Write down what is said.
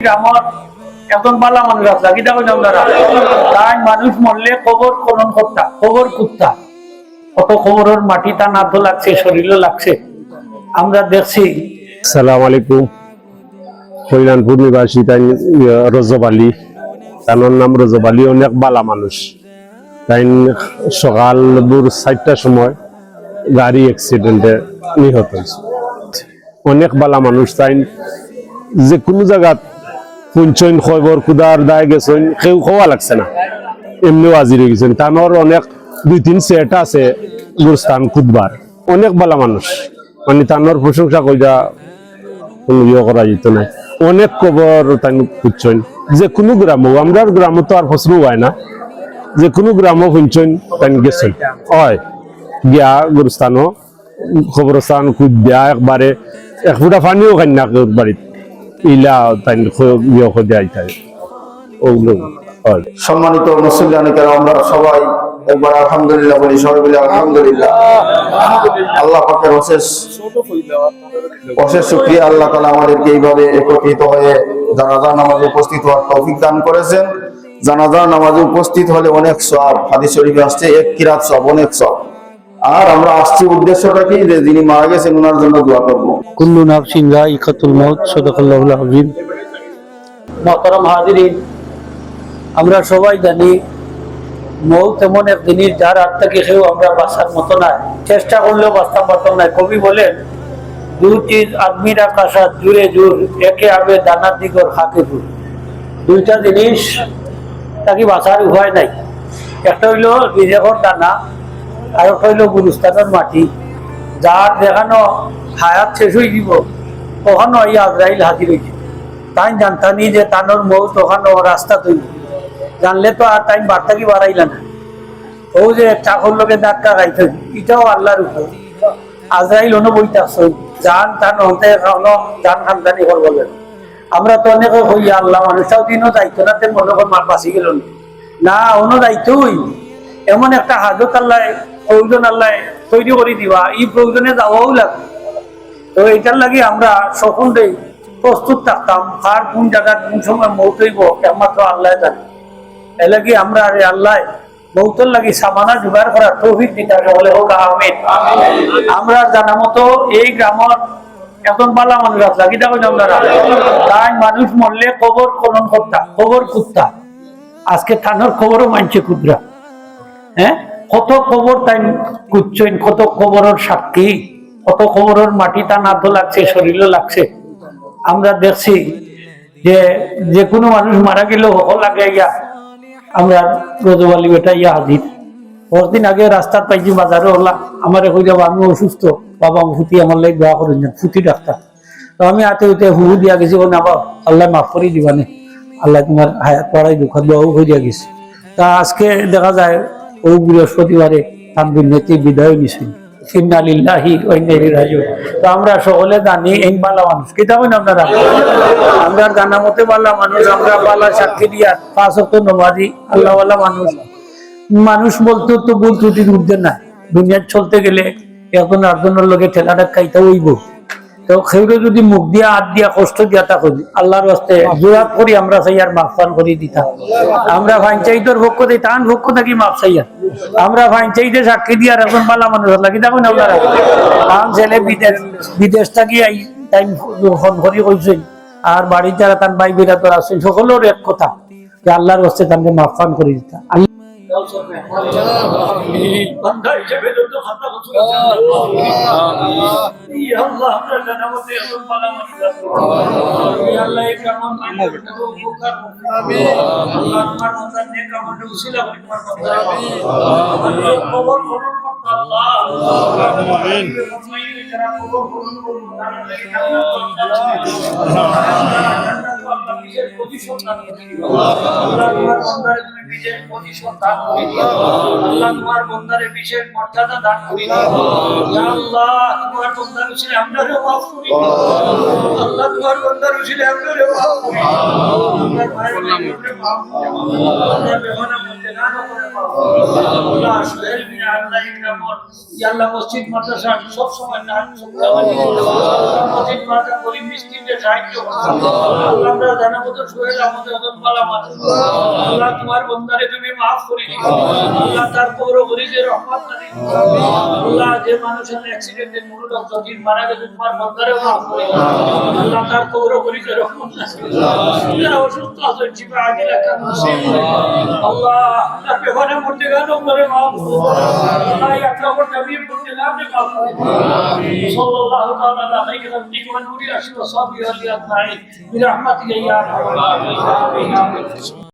আমার এখন বালা মানুষ আছে কি দেখো আপনারা তাই মানুষ মরলে কবর খনন করতা কবর কুত্তা কত কবরের মাটি তা নার্দ লাগছে শরীরও লাগছে আমরা দেখছি। সালাম আলাইকুম। কল্যাণপুর নিবাসী তাই রজব আলী, তার নাম রজব আলী, অনেক বালা মানুষ। তাই সকাল ভোর 4টার সময় গাড়ি অ্যাক্সিডেন্টে নিহত হয়েছে। অনেক বালা মানুষ, তাই যে কোনো জায়গাত পুঞ্চইন খবর কুদার দায় গেছেন কেউ খাওয়া লাগছে না, এমনিও হাজির হয়ে গেছেন। তানোর অনেক 2-3 সেট আছে গুরস্থান খুদবার। অনেক বালা মানুষ, মানে তানোর প্রশংসা কইরা কোনো ইয়ে করা যেত না। অনেক কবর তাই খুঁজছেন, যে কোনো গ্রাম, আমরা গ্রাম তো আর ফসল হয় না, যে কোনো গ্রামও খুঁজছেন তাই গেছেন। হয় গিয়া গুরস্থানও খবরস্থান খুঁজ দেয়া, একবারে এক ফুটা পানিও খাই না কেউ বাড়িত ইলা তাই ইয়ে দেয় ওগুলো। সম্মানিত মুসলিম আমরা সবাই একবার আলহামদুলিল্লাহ বলি, সবাই বলি আলহামদুলিল্লাহ। আল্লাহ পাকের অশেষ শুকরিয়া, আল্লাহ তাআলা আমাদেরকে এইভাবে একত্রিত হয়ে জানাজা নামাজে উপস্থিত হওয়ার তৌফিক দান করেছেন। জানাজা নামাজে উপস্থিত হলে অনেক সওয়াব, হাদিস শরীফে আসছে এক কিরাত সওয়াব, অনেক সওয়াব। আর আমরা আসছি উদ্দেশ্যটা কি, যে যিনি মারা গেছেন ওনার জন্য দোয়া করব। কুল্লু নাফসিন যায়িকাতুল মাউত, সাদাকাল্লাহুল আযীম। মুহতারাম হাজিরিন, আমরা সবাই জানি মৌত এমন এক জিনিস যার হাত থেকে কেউ আমরা বাঁচার মতো নাই, চেষ্টা করলেও বাঁচতে পারতাম না। কবি বলেন, দু চিজ আদমিরা কাসাত জুড়ে জুর, একে আবে দানার দিগর খাকে জুর। দুইটা জিনিস তাকে বাঁচার উপায় নাই। একটা হইল রিজেকর দানা, আর একটা হইল গুরুস্থানের মাটি। যার দেখানো হায়াত শেষ হয়ে দিব, ওখানে এই আজরাইল হাজির হয়েছে। তাই জানতানি যে তানোর মৌত ওখানে রাস্তা তৈরি, জানলে তো আর তাই বার্তাকে বাড়াইলা না। ও যে চাকর লোকে ধাক্কা খাইতে, এটাও আল্লাহর উপর। আজরাইল অন্য বইতে আসছে, জান তান হতে খাওয়ানো জান খানদানি কর বলেন। আমরা তো অনেকে হই আল্লাহ মানুষটাও দিনও দায়িত্ব না, তেন মনে কর মার বাঁচি গেল না, অন্য দায়িত্বই এমন একটা হাজত আল্লাহ প্রয়োজন আল্লাহ তৈরি করে দিবা, এই প্রয়োজনে যাওয়াও লাগবে। তো এটার লাগে আমরা সকলেই প্রস্তুত থাকতাম, কার কোন জায়গায় কোন সময় মৌত হইব একমাত্র আল্লাহ জানে। এ লাগে আমরা আল্লাহ মৌতের লাগে সামানা জোগাড় করার তৌফিক দিতে বলে হোক আমিন। আমরা জানা মতো এই গ্রামের এখন বালা মানুষ আছে কি দেখো আপনারা, তাই মানুষ মরলে কবর খনন করতা, কবর কুত্তা। আজকে থানোর খবরও মানছে কুদরা। হ্যাঁ, কত কবর তাই কুচ্ছেন, কত কবরের সাক্ষী, কত কবরের মাটি তা নার্দ লাগছে শরীরও লাগছে। আমরা দেখছি যে যে কোনো মানুষ মারা গেলেও লাগে ইয়া আমরা রজব আলী বেটা ইয়া হাজির। কতদিন আগে রাস্তার পাইছি বাজারে হলা, আমার হয়ে যাবো আমি অসুস্থ, বাবা ফুটি আমার লাগে দোয়া করেন, ফুটি ডাক্তার। তো আমি হাতে হইতে হু দিয়া গেছি, ও না আল্লাহ মাফ করে দিবানে, আল্লাহ তোমার হায়াত পড়াই দুঃখ দোয়াও হয়ে দিয়া গেছে। তা আজকে দেখা যায় ও বৃহস্পতিবারে তার দুর্নীতি বিদায় নিছেন। তো আমরা সকলে জানি এই বালা মানুষ কি জানেন আপনারা, আমরা জানা মতে বালা মানুষ, আমরা বালা সাক্ষী দিয়া 5 ওয়াক্ত নামাজি আল্লাহওয়ালা মানুষ। মানুষ বলতে তো ভুল ত্রুটির ঊর্ধ্বে না, দুনিয়ার চলতে গেলে এখন আরেকজনের লোকে ঠেলাটা খাইতে হইব। তো সেগুলো যদি মুখ দিয়া হাত দিয়া কষ্ট দিয়া তা করি, আল্লাহর রাস্তে জোরাত করি আমরা চাই আর মাফান করে দিতাম। আমরা ভাইচাইদের পক্ষ দিই, তান পক্ষ থাকি মাফ চাইয়া আমরা ভাইচাইতে সাক্ষী দিয়া এখন বালা মানুষ লাগি দেখুন আপনারা। আম ছেলে বিদেশ থাকি টাইম ফোন করি কইছেন, আর বাড়ির যারা তার ভাই বেরা তোর আছেন, সকলের এক কথা যে আল্লাহর রাস্তে তাকে মাফান করে দিতাম। বন্ধা হিসেবে যত খাতা বছর আল্লাহ আমরা জানামতে এখন বালা মানুষ আছে, আল্লাহ এই কামন মানবটা উপকার আমিন। আল্লাহ আমার বন্দার নেক আমলে উসিলা করে তোমার বন্দা আল্লাহ কবর খনন করতে আল্লাহ আমিন। যারা কবর খনন করতে তারা লাগে আল্লাহ বিশেষ প্রতিশোধ দান করে দিও। আল্লাহ তোমার বন্দারে তুমি বিশেষ প্রতিশোধ দান করে দিও। আল্লাহ তোমার বন্দারে বিশেষ মর্যাদা দান করে দিও। ইয়া আল্লাহ তোমার বন্দার উসিলে আমরারে মাফ করে দিও। আল্লাহ তোমার বন্দার উসিলে আমরারে মাফ করে দিও। আল্লাহ মায়ের মাফ করে দিও। আল্লাহ বেহনা ইন্তেকাল করে আল্লাহ সোহেল বিন আল্লাহ ইকরামর ইয়া আল্লাহ মসজিদ মাদ্রাসা সব সময় নাম সুবহানাল্লাহ মসজিদ মাদ্রাসা গরিব মিসকিনদের সাহায্য আল্লাহ আমরা জানাবো তো সোহেল আমাদের ওজন পালা মাস আল্লাহ তোমার বান্দারে তুমি maaf করে দিও আল্লাহ তার কবর গরিবের রহমত করে আল্লাহ যে মানুষের অ্যাক্সিডেন্টে মরল জটিল মারা গেছে তোমার বান্দারে maaf করে দিও আল্লাহ তার কবর গরিবের রহমত করে যারা অসুস্থ আছে জীবন আগে রাখা আল্লাহ তার বেহনে মরতে গেল করে maaf করে আল্লাহ এই আকরামুল নবী বলতে নামে maaf করে সাল্লাল্লাহু তাআলা আলাইহি ওয়া সাল্লাম ওয়া সাহবিহি আজমাইন বিরহমাতিকা ইয়া আরহামার রাহিমিন